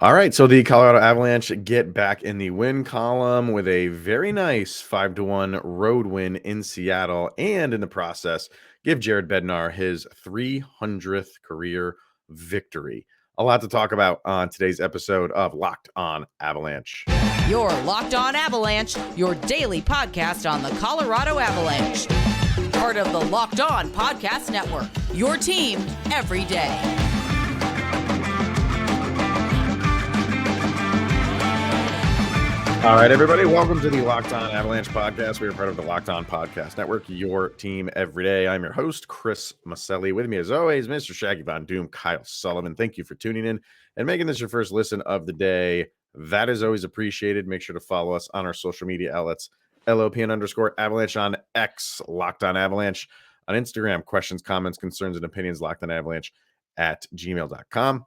All right, so the Colorado Avalanche get back in the win column with a very nice 5-1 road win in Seattle, and in the process, give Jared Bednar his 300th career victory. A lot to talk about on today's episode of Locked On Avalanche. You're Locked On Avalanche, your daily podcast on the Colorado Avalanche. Part of the Locked On Podcast Network, your team every day. All right, everybody, welcome to the Locked On Avalanche podcast. We are part of the Locked On Podcast Network, your team every day. I'm your host, Chris Maselli. With me, as always, Mr. Shaggy Von Doom, Kyle Sullivan. Thank you for tuning in and making this your first listen of the day. That is always appreciated. Make sure to follow us on our social media outlets, LOPN_Avalanche on X, Locked On Avalanche on Instagram. Questions, comments, concerns, and opinions, Locked On Avalanche at gmail.com.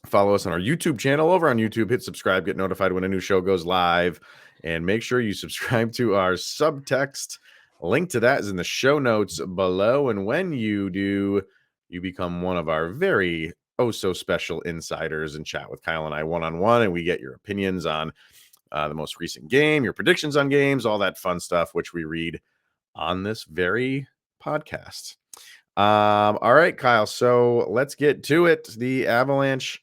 Follow us on our YouTube channel over on YouTube. Hit subscribe, get notified when a new show goes live, and make sure you subscribe to our Subtext. Link to that is in the show notes below. And when you do, you become one of our very so special insiders and chat with Kyle and I one-on-one, and we get your opinions on the most recent game, your predictions on games, all that fun stuff, which we read on this very podcast. All right, Kyle. So let's get to it. The Avalanche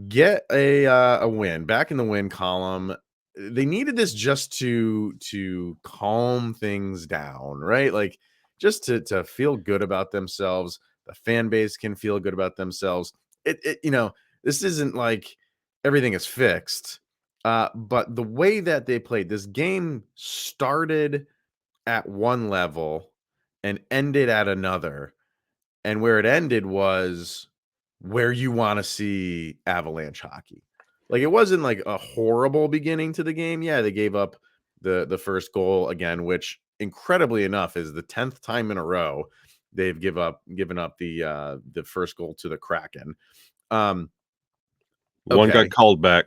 get a win back in the win column. They needed this just to calm things down, right? Like just to feel good about themselves. The fan base can feel good about themselves. This isn't like everything is fixed. But the way that they played, this game started at one level and ended at another. And where it ended was where you want to see Avalanche hockey. Like it wasn't like a horrible beginning to the game. Yeah, they gave up the first goal again, which incredibly enough is the 10th time in a row they've given up the first goal to the Kraken. One got called back.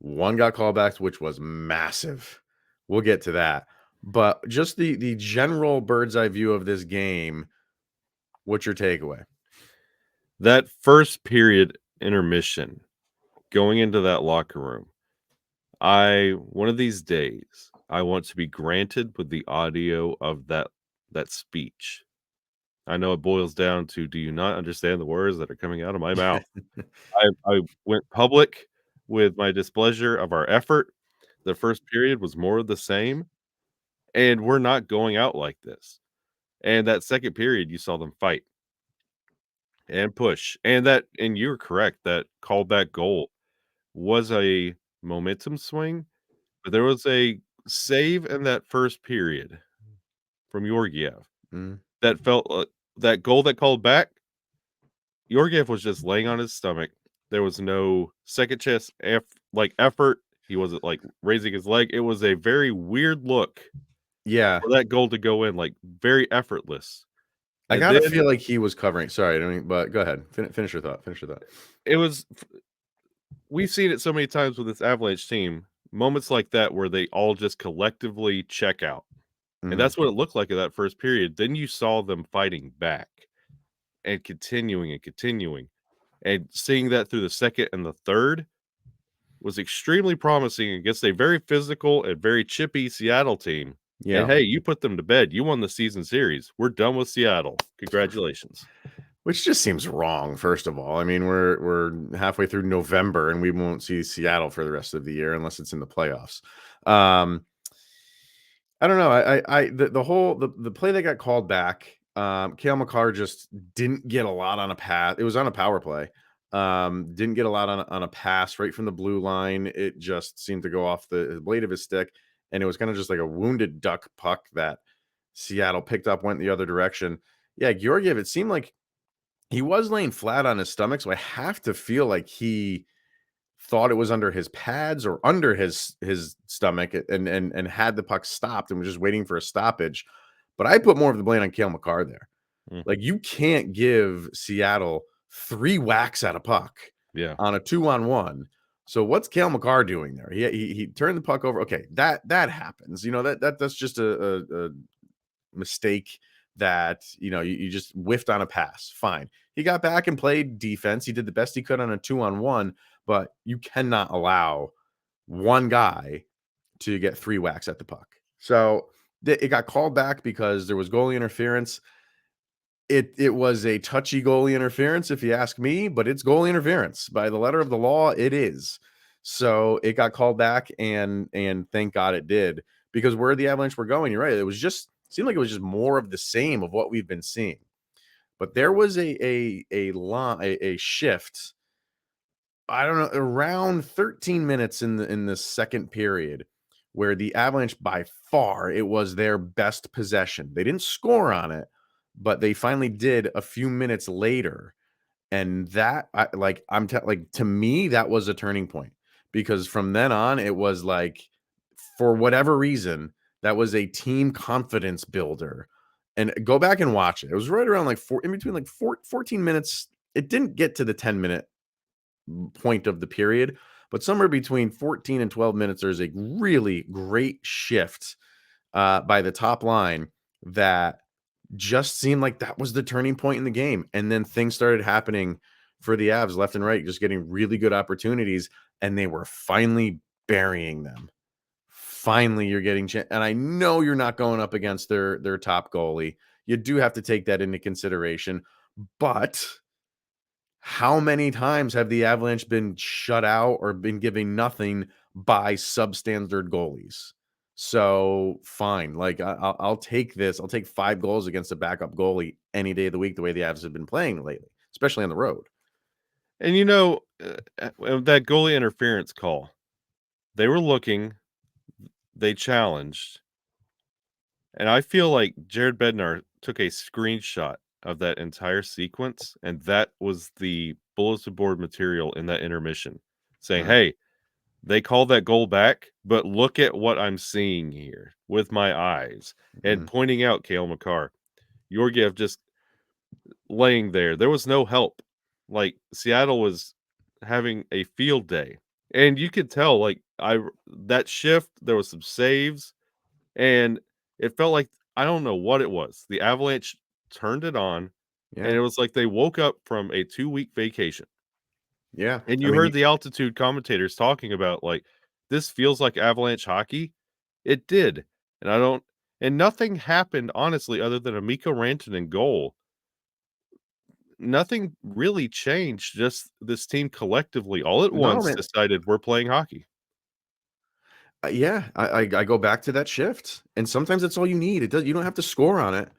One got called back, which was massive. We'll get to that. But just the general bird's eye view of this game, what's your takeaway? That first period intermission, going into that locker room, one of these days, I want to be granted with the audio of that speech. I know it boils down to, do you not understand the words that are coming out of my mouth? I went public with my displeasure of our effort. The first period was more of the same, and we're not going out like this. And that second period, you saw them fight and push. And you're correct, that callback goal was a momentum swing, but there was a save in that first period from Georgiev that felt that goal that called back. Georgiev was just laying on his stomach. There was no second chest effort. He wasn't like raising his leg. It was a very weird look. Yeah, for that goal to go in, like very effortless. I gotta feel like he was covering. Sorry, but go ahead. Finish your thought. It was. We've seen it so many times with this Avalanche team. Moments like that where they all just collectively check out, and that's what it looked like in that first period. Then you saw them fighting back and continuing, and seeing that through the second and the third was extremely promising against a very physical and very chippy Seattle team. Yeah. And hey, you put them to bed. You won the season series. We're done with Seattle. Congratulations. Which just seems wrong, first of all. I mean, we're halfway through November and we won't see Seattle for the rest of the year unless it's in the playoffs. I don't know. The play that got called back, Cale Makar just didn't get a lot on a pass. It was on a power play. Didn't get a lot on a pass right from the blue line. It just seemed to go off the blade of his stick. And it was kind of just like a wounded duck puck that Seattle picked up, went the other direction. Yeah, Georgiev, it seemed like he was laying flat on his stomach. So I have to feel like he thought it was under his pads or under his stomach and had the puck stopped and was just waiting for a stoppage. But I put more of the blame on Cale Makar there. Like you can't give Seattle 3 whacks at a puck on a 2-on-1. So what's Cale Makar doing there? He turned the puck over. Okay, that happens. You know, that's just a mistake that, you just whiffed on a pass. Fine. He got back and played defense. He did the best he could on a 2-on-1, but you cannot allow one guy to get 3 whacks at the puck. So it got called back because there was goalie interference. It was a touchy goalie interference, if you ask me, but it's goalie interference. By the letter of the law, it is. So it got called back, and thank God it did, because where the Avalanche were going, you're right, it seemed like it was just more of the same of what we've been seeing. But there was a shift, I don't know, around 13 minutes in the second period, where the Avalanche, by far, it was their best possession. They didn't score on it, but they finally did a few minutes later. And that, to me, that was a turning point, because from then on, it was like, for whatever reason, that was a team confidence builder. And go back and watch it. It was right around in between 14 minutes. It didn't get to the 10-minute point of the period, but somewhere between 14 and 12 minutes, there's a really great shift by the top line that just seemed like that was the turning point in the game. And then things started happening for the Avs left and right, just getting really good opportunities, and they were finally burying them. Finally, you're getting and I know you're not going up against their top goalie. You do have to take that into consideration. But how many times have the Avalanche been shut out or been giving nothing by substandard goalies? So fine, I'll take this. I'll take 5 goals against a backup goalie any day of the week, the way the Avs have been playing lately, especially on the road. And that goalie interference call, they were looking, they challenged, and I feel like Jared Bednar took a screenshot of that entire sequence, and that was the bulletin board material in that intermission, saying, hey, they called that goal back, but look at what I'm seeing here with my eyes, and pointing out Cale Makar, Georgiev just laying there. There was no help. Like, Seattle was having a field day, and you could tell, that shift, there was some saves, and it felt like, I don't know what it was. The Avalanche turned it on, and it was like they woke up from a 2-week vacation. Yeah. And you heard the altitude commentators talking about, this feels like Avalanche hockey. It did. And nothing happened, honestly, other than a Mikko Rantanen goal. Nothing really changed. Just this team collectively, all at once, decided we're playing hockey. Yeah, I go back to that shift, and sometimes that's all you need. You don't have to score on it,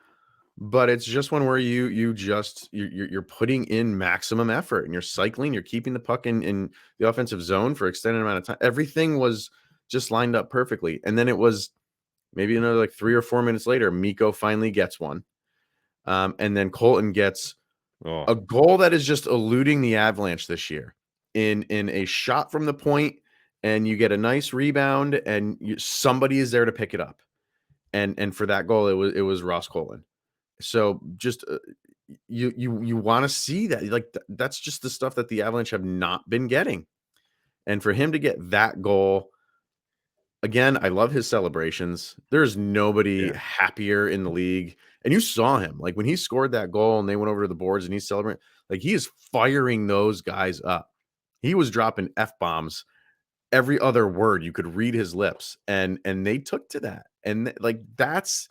but it's just one where you're putting in maximum effort, and you're cycling, you're keeping the puck in the offensive zone for extended amount of time. Everything was just lined up perfectly, and then it was maybe another 3 or 4 minutes later, Mikko finally gets one, and then Colton gets a goal that is just eluding the Avalanche this year in a shot from the point. And you get a nice rebound, and somebody is there to pick it up. And for that goal, it was Ross Colton. So just you want to see that, that's just the stuff that the Avalanche have not been getting. And for him to get that goal, again, I love his celebrations. There's nobody happier in the league. And you saw him, when he scored that goal and they went over to the boards and he's celebrating, he is firing those guys up. He was dropping F-bombs every other word. You could read his lips, and they took to that. And that's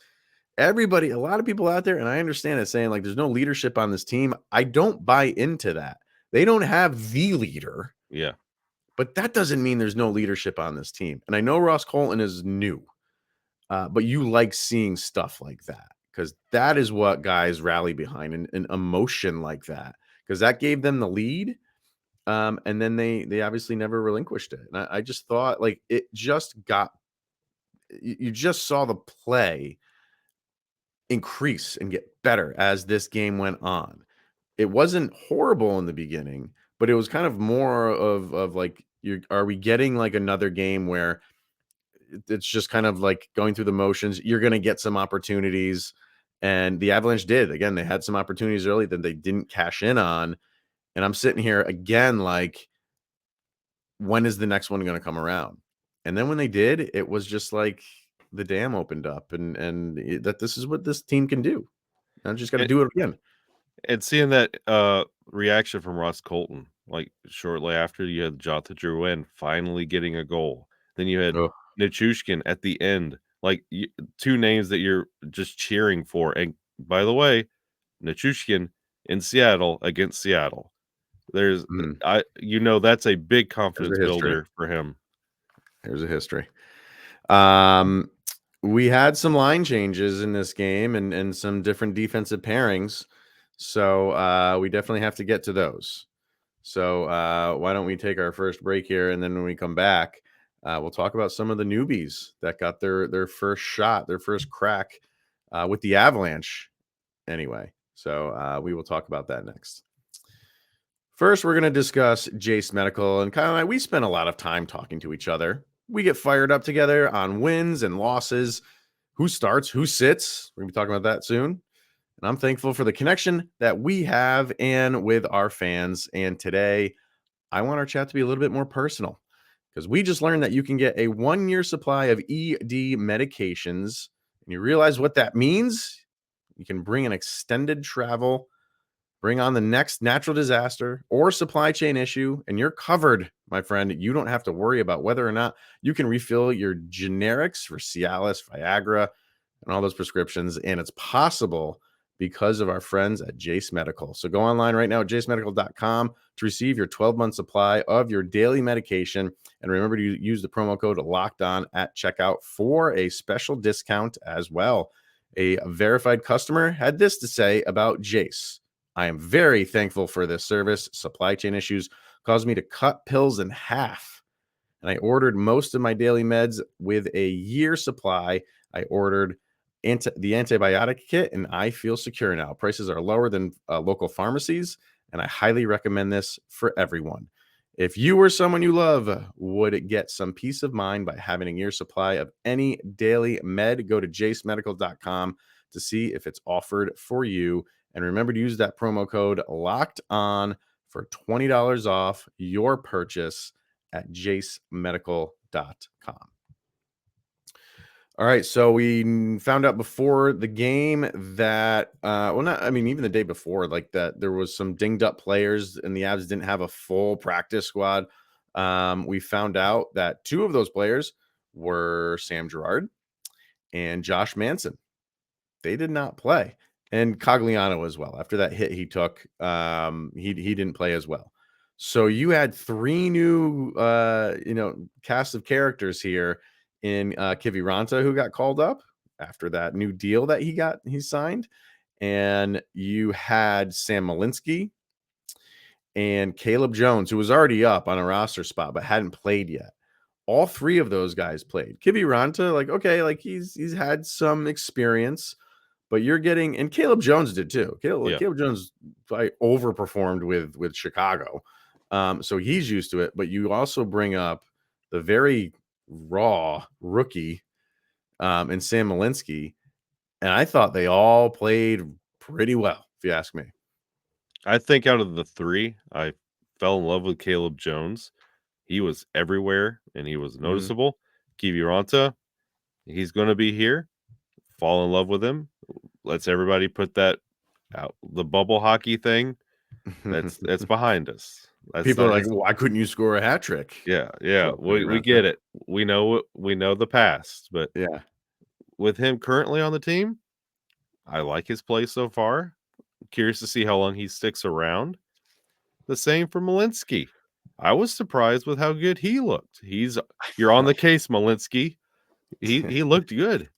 everybody, a lot of people out there, and I understand it, saying there's no leadership on this team. I don't buy into that. They don't have the leader. Yeah. But that doesn't mean there's no leadership on this team. And I know Ross Colton is new, but you like seeing stuff like that, because that is what guys rally behind, an emotion like that, because that gave them the lead. And then they obviously never relinquished it. And I just thought it just you just saw the play increase and get better as this game went on. It wasn't horrible in the beginning, but it was kind of more of are we getting another game where it's just kind of going through the motions? You're going to get some opportunities, and the Avalanche did. Again, they had some opportunities early that they didn't cash in on. And I'm sitting here again, when is the next one going to come around? And then when they did, it was just the dam opened up, and that this is what this team can do. I just got to do it again. And seeing that reaction from Ross Colton, like shortly after you had Jota Drouin finally getting a goal. Then you had Oh, Nichushkin at the end, like two names that you're just cheering for. And by the way, Nichushkin in Seattle against Seattle. There's that's a big confidence builder for him. There's a history. We had some line changes in this game and some different defensive pairings. So we definitely have to get to those. So why don't we take our first break here, and then when we come back, we'll talk about some of the newbies that got their first shot, their first crack with the Avalanche. Anyway, so we will talk about that next. First, we're going to discuss Jace Medical, and Kyle and I, we spend a lot of time talking to each other. We get fired up together on wins and losses, who starts, who sits. We're going to be talking about that soon. And I'm thankful for the connection that we have and with our fans. And today, I want our chat to be a little bit more personal because we just learned that you can get a 1-year supply of ED medications. And you realize what that means? You can bring an extended travel, bring on the next natural disaster or supply chain issue, and you're covered, my friend. You don't have to worry about whether or not you can refill your generics for Cialis, Viagra, and all those prescriptions. And it's possible because of our friends at Jace Medical. So go online right now at jacemedical.com to receive your 12-month supply of your daily medication. And remember to use the promo code LOCKEDON at checkout for a special discount as well. A verified customer had this to say about Jace. I am very thankful for this service. Supply chain issues caused me to cut pills in half. And I ordered most of my daily meds with a year supply. I ordered the antibiotic kit, and I feel secure now. Prices are lower than local pharmacies, and I highly recommend this for everyone. If you or someone you love would get some peace of mind by having a year supply of any daily med, go to jacemedical.com to see if it's offered for you. And remember to use that promo code locked on for $20 off your purchase at jacemedical.com. All right, so we found out before the game that, even the day before, like that there was some dinged up players and the Avs didn't have a full practice squad. We found out that 2 of those players were Sam Girard and Josh Manson. They did not play. And Cogliano as well. After that hit he took, he didn't play as well. So you had 3 new, cast of characters here in Kiviranta, who got called up after that new deal that he signed. And you had Sam Malinsky and Caleb Jones, who was already up on a roster spot, but hadn't played yet. All 3 of those guys played. Kiviranta, he's had some experience, but you're getting, and Caleb Jones did too. Caleb Jones probably overperformed with Chicago. So he's used to it, but you also bring up the very raw rookie and Sam Malinsky, and I thought they all played pretty well, if you ask me. I think out of the 3, I fell in love with Caleb Jones. He was everywhere and he was noticeable. Kiviranta, he's going to be here. Fall in love with him. Let's everybody put that out. The bubble hockey thing, that's behind us. People are like, why couldn't you score a hat trick? Yeah. We get it. We know the past, but yeah, with him currently on the team, I like his play so far. Curious to see how long he sticks around. The same for Malinsky. I was surprised with how good he looked. You're on the case, Malinsky. He looked good.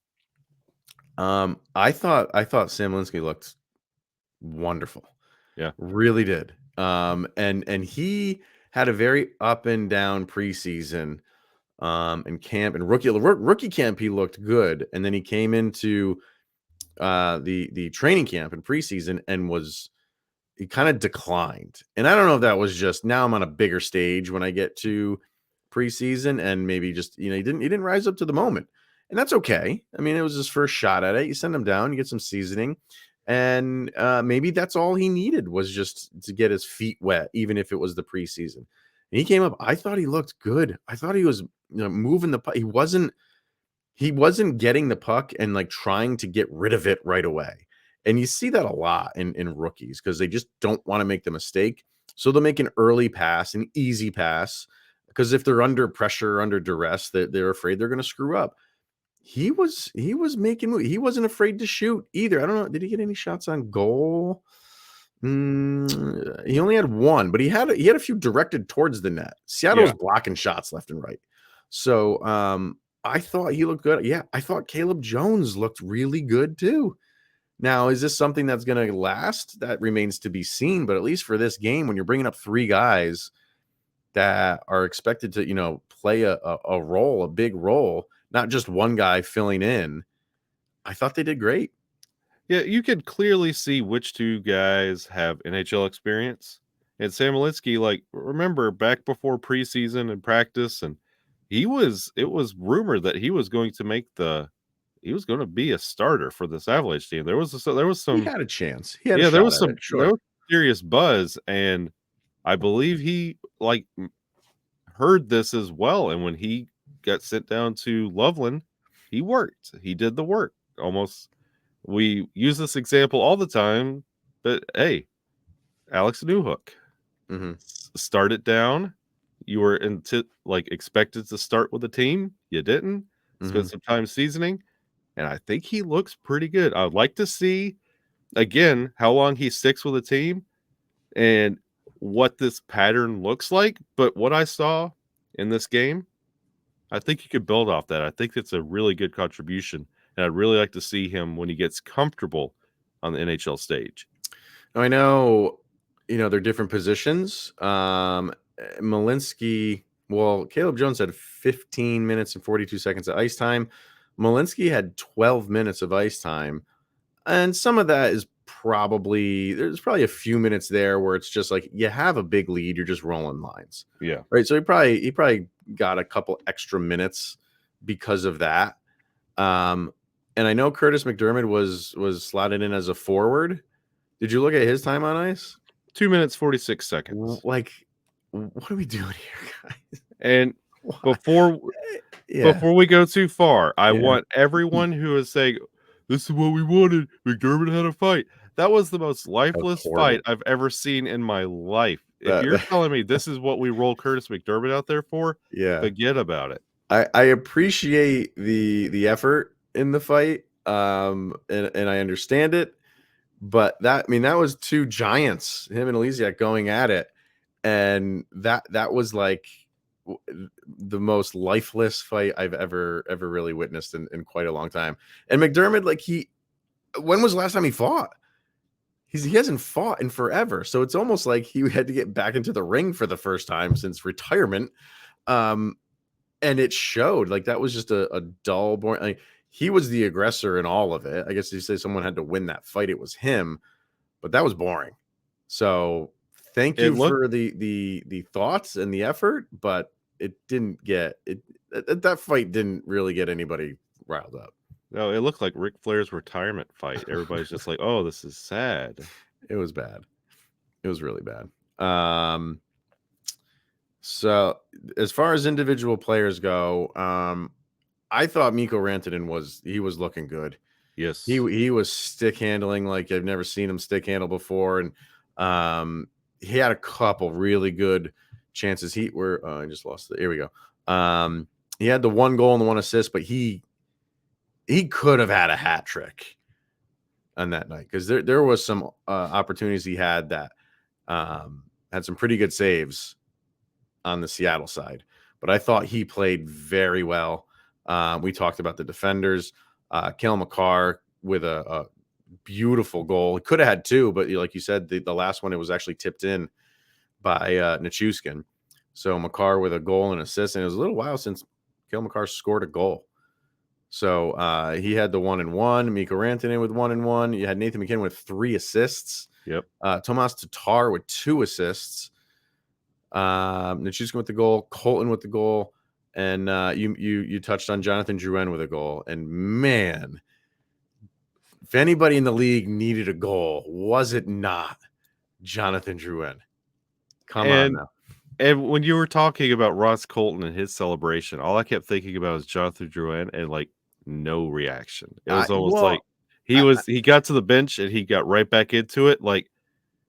I thought Sam Malinsky looked wonderful. Yeah, really did. And he had a very up and down preseason in camp and rookie camp. He looked good, and then he came into the training camp and preseason and he kind of declined. And I don't know if that was just now I'm on a bigger stage when I get to preseason, and maybe just he didn't rise up to the moment, and that's okay. I mean, it was his first shot at it. You send him down, you get some seasoning. And maybe that's all he needed was just to get his feet wet, even if it was the preseason. And he came up. I thought he looked good. I thought he was moving the puck. He wasn't getting the puck and like trying to get rid of it right away. And you see that a lot in rookies because they just don't want to make the mistake. So they'll make an early pass, an easy pass, because if they're under pressure, under duress, they're afraid they're going to screw up. He was making moves. He wasn't afraid to shoot either. I don't know. Did he get any shots on goal? He only had one, but he had a few directed towards the net. Seattle was blocking shots left and right. So I thought he looked good. Yeah, I thought Caleb Jones looked really good too. Now, is this something that's going to last? That remains to be seen. But at least for this game, when you're bringing up three guys that are expected to, play a role, a big role, not just one guy filling in, I thought they did great. Yeah, you could clearly see which two guys have NHL experience. And Sam Malinsky, remember back before preseason and practice, and it was rumored that he was going to be a starter for this Avalanche team. There was some He had a chance. He had a shot there was at some it, sure. there was serious buzz, and I believe he heard this as well. And when he got sent down to Loveland, he worked. He did the work. Almost, we use this example all the time, but hey, Alex Newhook, start it down. You were expected to start with a team. You didn't. Spent some time seasoning, and I think he looks pretty good. I would like to see again how long he sticks with a team and what this pattern looks like. But what I saw in this game, I think you could build off that. I think it's a really good contribution, and I'd really like to see him when he gets comfortable on the NHL stage. I know, they're different positions. Malinsky, Caleb Jones had 15 minutes and 42 seconds of ice time. Malinsky had 12 minutes of ice time. And some of that is there's probably a few minutes there where it's just like you have a big lead, you're just rolling lines. Yeah. Right. So he probably got a couple extra minutes because of that. And I know Curtis McDermott was slotted in as a forward. Did you look at his time on ice? 2 minutes, 46 seconds. What are we doing here, guys? And before we go too far, I want everyone who is saying, this is what we wanted, McDermott had a fight. That was the most lifeless fight I've ever seen in my life. If you're telling me this is what we roll Curtis McDermott out there for, forget about it. I appreciate the effort in the fight, and I understand it. But that was two giants, him and Elysiak, going at it, and that was like the most lifeless fight I've ever really witnessed in quite a long time. And McDermott, when was the last time he fought? He hasn't fought in forever, so it's almost like he had to get back into the ring for the first time since retirement. And it showed. That was just a dull, boring. He was the aggressor in all of it. I guess you say someone had to win that fight, it was him, but that was boring. So thank you for the thoughts and the effort, but it didn't get it. That fight didn't really get anybody riled up. No, it looked like Ric Flair's retirement fight. Everybody's just like, oh, this is sad. It was bad. It was really bad. So as far as individual players go, I thought Mikko Rantanen was looking good. Yes. He was stick handling like I've never seen him stick handle before. And he had a couple really good chances. I just lost it. Here we go. He had the one goal and the one assist, but he could have had a hat trick on that night because there was some opportunities he had that had some pretty good saves on the Seattle side. But I thought he played very well. We talked about the defenders. Cale Makar with a beautiful goal. He could have had two, but like you said, the last one, it was actually tipped in by Nichushkin. So Makar with a goal and assist, and it was a little while since Cale Makar scored a goal. So he had the 1-1. Mikko Rantanen with 1-1. You had Nathan McKinnon with 3 assists. Yep. Tomas Tatar with 2 assists. Nichushkin with the goal. Colton with the goal. And you touched on Jonathan Drouin with a goal. And man, if anybody in the league needed a goal, was it not Jonathan Drouin? Come on now. And when you were talking about Ross Colton and his celebration, all I kept thinking about was Jonathan Drouin and no reaction. It was almost like He got to the bench and he got right back into it. Like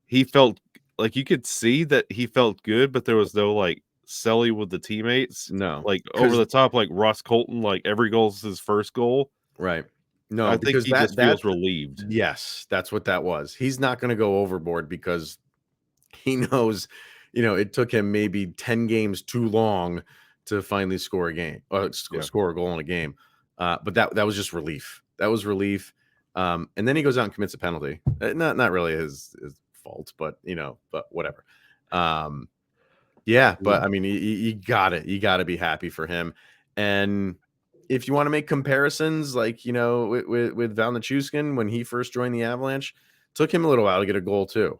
he felt like you could see that he felt good, but there was no like selly with the teammates. No, Like over the top, like Ross Colton, like every goal's his first goal. right. No, I think because he just feels relieved. yes, that's what that was. He's not going to go overboard because he knows, it took him maybe 10 games too long to finally score a game or score a goal in a game. But that was just relief. That was relief. And then he goes out and commits a penalty. Not really his fault, but but whatever. Yeah, but I mean, you got it. You got to be happy for him. And if you want to make comparisons, like with Val Nichushkin when he first joined the Avalanche, took him a little while to get a goal too.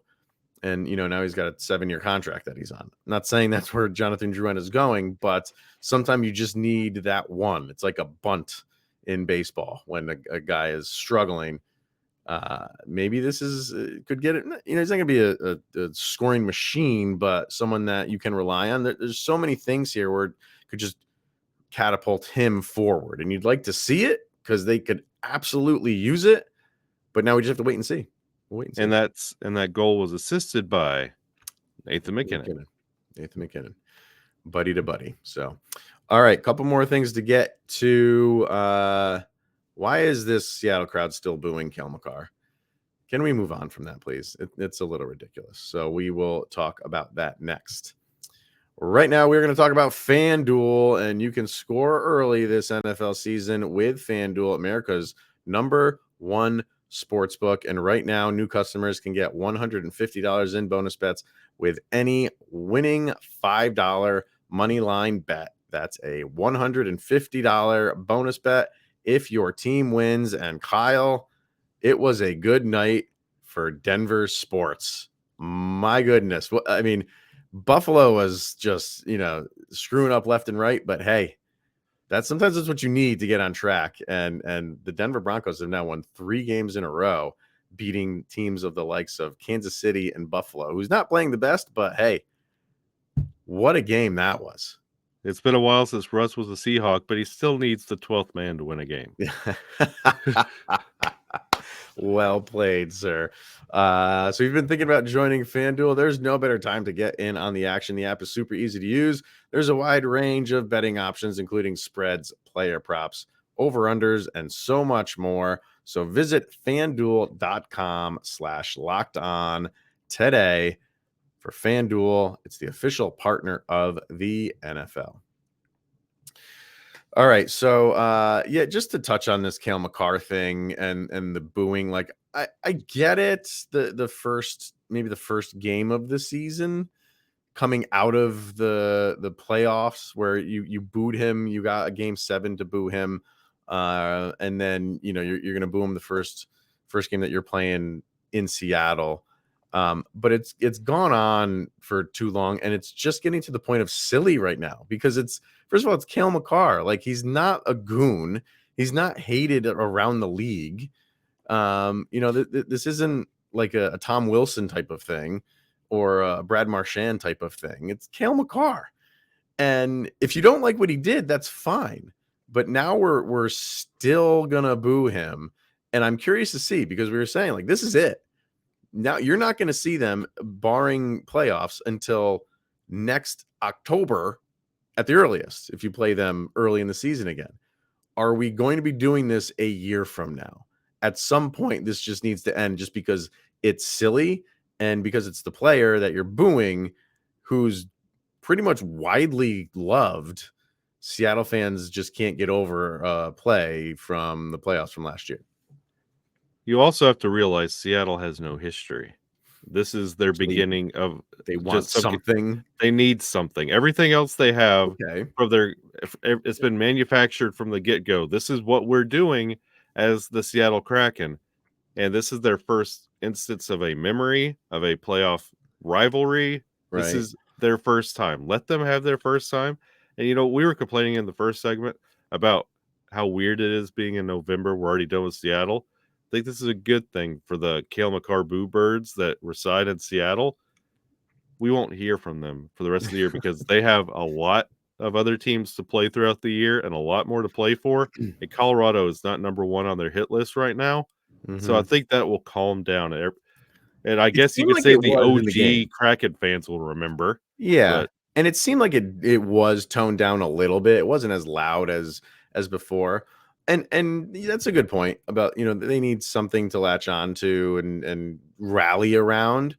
And now he's got a 7-year contract that he's on. Not saying that's where Jonathan Drouin is going, but sometimes you just need that one. It's like a bunt in baseball when a guy is struggling. Maybe this could get it. He's not going to be a scoring machine, but someone that you can rely on. There's so many things here where it could just catapult him forward, and you'd like to see it because they could absolutely use it. But now we just have to wait and see. We'll wait and see. And that goal was assisted by Nathan McKinnon. Nathan McKinnon, buddy to buddy. So, all right, couple more things to get to. Why is this Seattle crowd still booing Cale Makar? Can we move on from that, please? It's a little ridiculous. So we will talk about that next. Right now, we're going to talk about FanDuel, and you can score early this NFL season with FanDuel, America's #1 sportsbook. And right now, new customers can get $150 in bonus bets with any winning $5 money line bet. That's a $150 bonus bet if your team wins. And Kyle, it was a good night for Denver sports. My goodness. Well, I mean, Buffalo was just, screwing up left and right, but hey, sometimes that's what you need to get on track. And the Denver Broncos have now won 3 games in a row, beating teams of the likes of Kansas City and Buffalo, who's not playing the best, but hey, what a game that was. It's been a while since Russ was a Seahawk, but he still needs the 12th man to win a game. Well played, sir. So you've been thinking about joining FanDuel. There's no better time to get in on the action. The app is super easy to use. There's a wide range of betting options, including spreads, player props, over-unders, and so much more. So visit FanDuel.com/lockedon today. For FanDuel, it's the official partner of the NFL. All right, so just to touch on this Cale Makar thing and the booing, like I get it. The first game of the season, coming out of the playoffs where you booed him, you got a game 7 to boo him, and then you're gonna boo him the first game that you're playing in Seattle. But it's gone on for too long, and it's just getting to the point of silly right now because first of all, it's Cale Makar. Like, he's not a goon. He's not hated around the league. This isn't like a Tom Wilson type of thing or a Brad Marchand type of thing. It's Cale Makar. And if you don't like what he did, that's fine. But now we're still gonna boo him. And I'm curious to see, because we were saying, like, this is it. Now you're not going to see them barring playoffs until next October at the earliest, if you play them early in the season again. Are we going to be doing this a year from now? At some point, this just needs to end, just because it's silly and because it's the player that you're booing who's pretty much widely loved. Seattle fans just can't get over play from the playoffs from last year. You also have to realize Seattle has no history. This is their beginning of. They want something. They need something. Everything else they have it's been manufactured from the get-go. This is what we're doing as the Seattle Kraken, and this is their first instance of a memory of a playoff rivalry. Right. This is their first time. Let them have their first time. And we were complaining in the first segment about how weird it is being in November. We're already done with Seattle. I think this is a good thing for the Cale Makar Boo Birds that reside in Seattle. We won't hear from them for the rest of the year because they have a lot of other teams to play throughout the year and a lot more to play for. And Colorado is not #1 on their hit list right now. So I think that will calm down. And I guess you seemed could like say it the was in the game. OG Kraken fans will remember. Yeah, But and it seemed like it was toned down a little bit. It wasn't as loud as before. And that's a good point about, they need something to latch on to and rally around.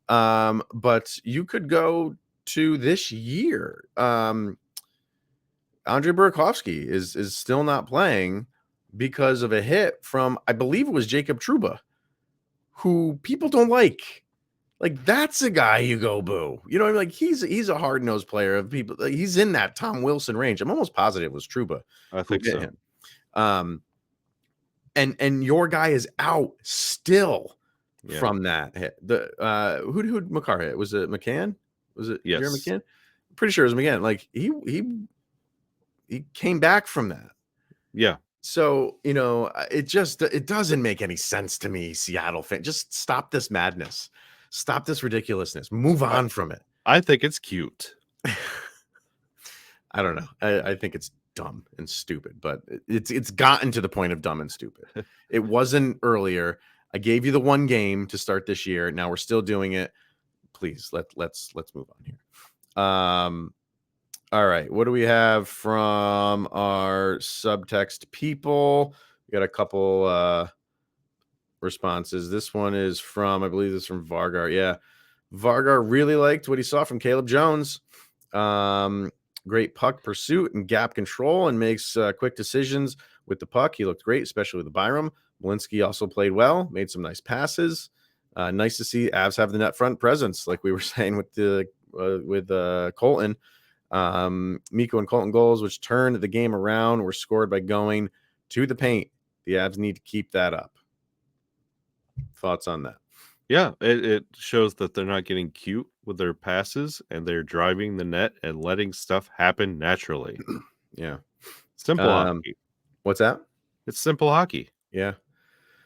But you could go to this year. Andre Burakovsky is still not playing because of a hit from, I believe it was Jacob Trouba, who people don't like. Like, that's a guy you go boo. You know what I mean? Like, he's a hard-nosed player of people. Like, he's in that Tom Wilson range. I'm almost positive it was Trouba I who think hit so. him. And your guy is out still from that hit. Who'd Makar hit? Was it McCann? Was it Jerry Yes. McCann? Pretty sure it was McCann. Like, he came back from that. Yeah. So, it doesn't make any sense to me, Seattle fan. Just stop this madness. Stop this ridiculousness. Move on from it. I think it's cute. I don't know. I think it's dumb and stupid, but it's gotten to the point of dumb and stupid. It wasn't earlier. I gave you the one game to start this year. Now we're still doing it. Please let's move on here. All right. What do we have from our subtext people? We got a couple responses. This one is from, I believe this is from Vargar. Yeah. Vargar really liked what he saw from Caleb Jones. Great puck pursuit and gap control and makes quick decisions with the puck. He looked great, especially with the Byram. Malinsky also played well, made some nice passes. Nice to see Avs have the net front presence, like we were saying with Colton. Mikko and Colton goals, which turned the game around, were scored by going to the paint. The Avs need to keep that up. Thoughts on that? Yeah, it shows that they're not getting cute with their passes and they're driving the net and letting stuff happen naturally. Yeah. Simple hockey. What's that? It's simple hockey. Yeah.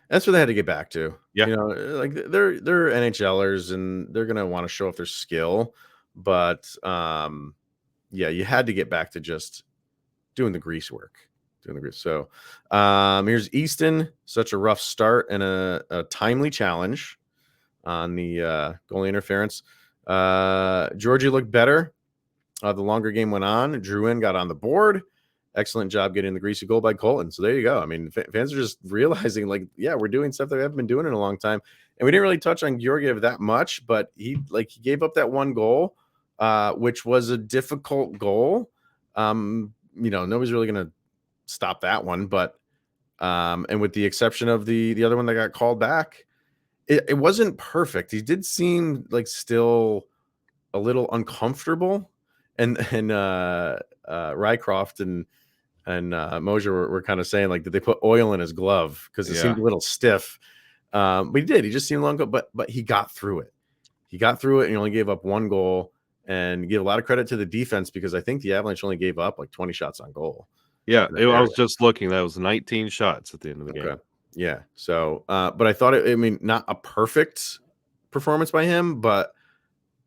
That's what they had to get back to. Yeah. Like they're NHLers and they're gonna want to show off their skill, but yeah, you had to get back to just doing the grease work. So here's Easton. Such a rough start and a timely challenge on the goalie interference. Georgie looked better. The longer game went on. Drouin got on the board. Excellent job getting the greasy goal by Colton. So there you go. I mean, fans are just realizing, like, yeah, we're doing stuff that we haven't been doing in a long time. And we didn't really touch on Georgiev that much, but he gave up that one goal, which was a difficult goal. Nobody's really going to stop that one. But and with the exception of the other one that got called back, it wasn't perfect. He did seem like still a little uncomfortable. And Rycroft and Mosier were kind of saying, like, did they put oil in his glove because it seemed a little stiff? But he did. He just seemed long, but he got through it. And he only gave up one goal. And give a lot of credit to the defense because I think the Avalanche only gave up like 20 shots on goal. Yeah, I was just looking. That was 19 shots at the end of the game. Yeah. So, but I thought not a perfect performance by him, but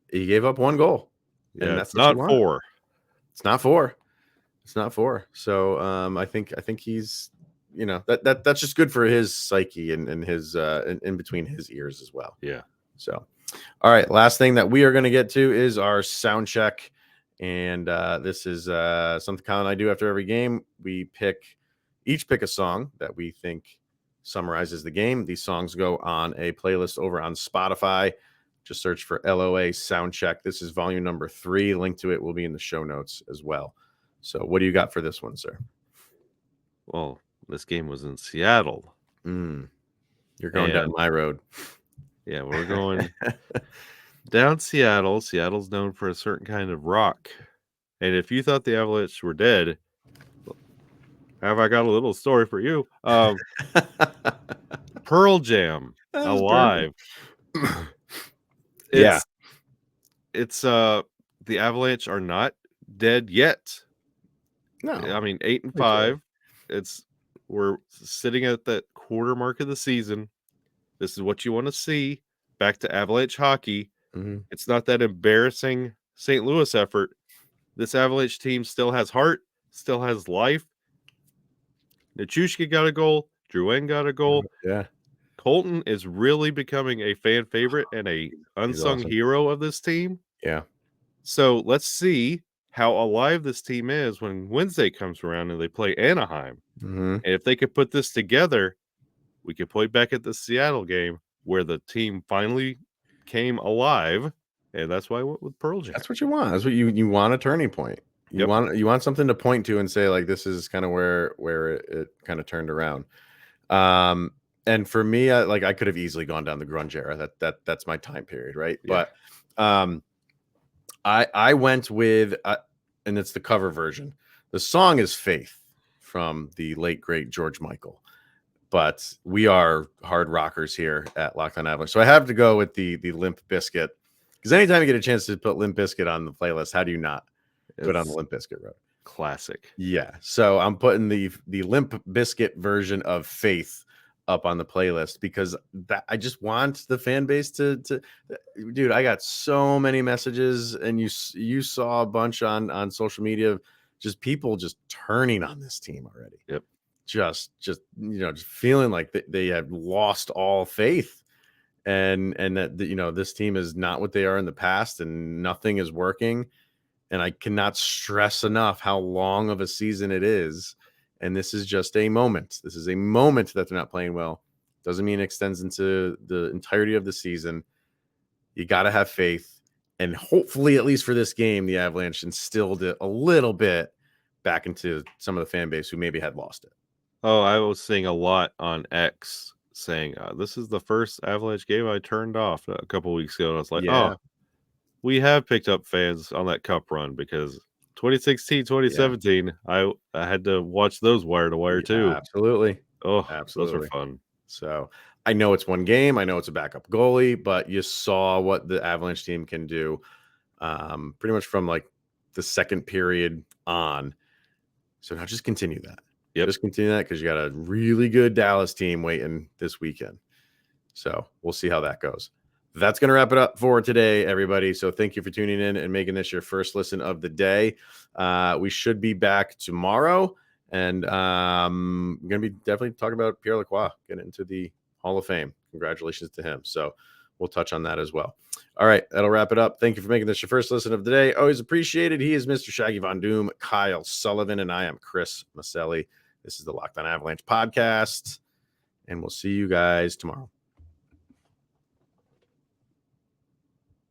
he gave up one goal. Yeah, and that's not 4. It's not 4. It's not 4. So I think he's, that's just good for his psyche and his in between his ears as well. Yeah. So, all right. Last thing that we are going to get to is our sound check. And this is something Kyle and I do after every game. We each pick a song that we think summarizes the game. These songs go on a playlist over on Spotify. Just search for LOA Soundcheck. This is volume number 3. Link to it will be in the show notes as well. So what do you got for this one, sir? Well, this game was in Seattle. You're going down my road. Yeah, we're going down Seattle. Seattle's known for a certain kind of rock. And if you thought the Avalanche were dead, have I got a little story for you? Pearl Jam, Alive. It's the Avalanche are not dead yet. No, I mean 8-5. We're sitting at that quarter mark of the season. This is what you want to see. Back to Avalanche hockey. It's not that embarrassing St. Louis effort. This Avalanche team still has heart, still has life. Nichushka got a goal. Drouin got a goal. Yeah. Colton is really becoming a fan favorite and a unsung awesome. hero of this team. Yeah. So let's see how alive this team is when Wednesday comes around and they play Anaheim. Mm-hmm. And if they could put this together, we could play back at the Seattle game where the team finally came alive. And that's why I went with Pearl Jam. That's what you want. That's what you want, a turning point. You want something to point to and say, like, this is kind of where it kind of turned around. And for me, I could have easily gone down the grunge era. That's my time period, right? Yeah. But I went with and it's the cover version. The song is Faith from the late great George Michael. But we are hard rockers here at Locked On Avalanche. So I have to go with the Limp Bizkit. Because anytime you get a chance to put Limp Bizkit on the playlist, how do you not go down the Limp Bizkit road? Classic. Yeah. So I'm putting the Limp Bizkit version of Faith up on the playlist because I just want the fan base to dude, I got so many messages, and you saw a bunch on social media, just people just turning on this team already. Yep. Just just feeling like they have lost all faith, and that this team is not what they are in the past, and nothing is working. And I cannot stress enough how long of a season it is. And this is just a moment. This is a moment that they're not playing well. Doesn't mean it extends into the entirety of the season. You got to have faith. And hopefully, at least for this game, the Avalanche instilled it a little bit back into some of the fan base who maybe had lost it. Oh, I was seeing a lot on X saying, this is the first Avalanche game I turned off a couple weeks ago. And I was like, Yeah. oh, we have picked up fans on that cup run because 2016, 2017, I had to watch those wire to wire too. Absolutely. Oh, Absolutely. those are fun. So I know it's one game. I know it's a backup goalie, but you saw what the Avalanche team can do pretty much from like the second period on. So now just continue that. Yep. Just continue that because you got a really good Dallas team waiting this weekend. So we'll see how that goes. That's going to wrap it up for today, everybody. So thank you for tuning in and making this your first listen of the day. We should be back tomorrow. And I'm going to be definitely talking about Pierre Lacroix getting into the Hall of Fame. Congratulations to him. So we'll touch on that as well. All right, that'll wrap it up. Thank you for making this your first listen of the day. Always appreciated. He is Mr. Shaggy Von Doom, Kyle Sullivan, and I am Chris Maselli. This is the Locked On Avalanche podcast, and we'll see you guys tomorrow.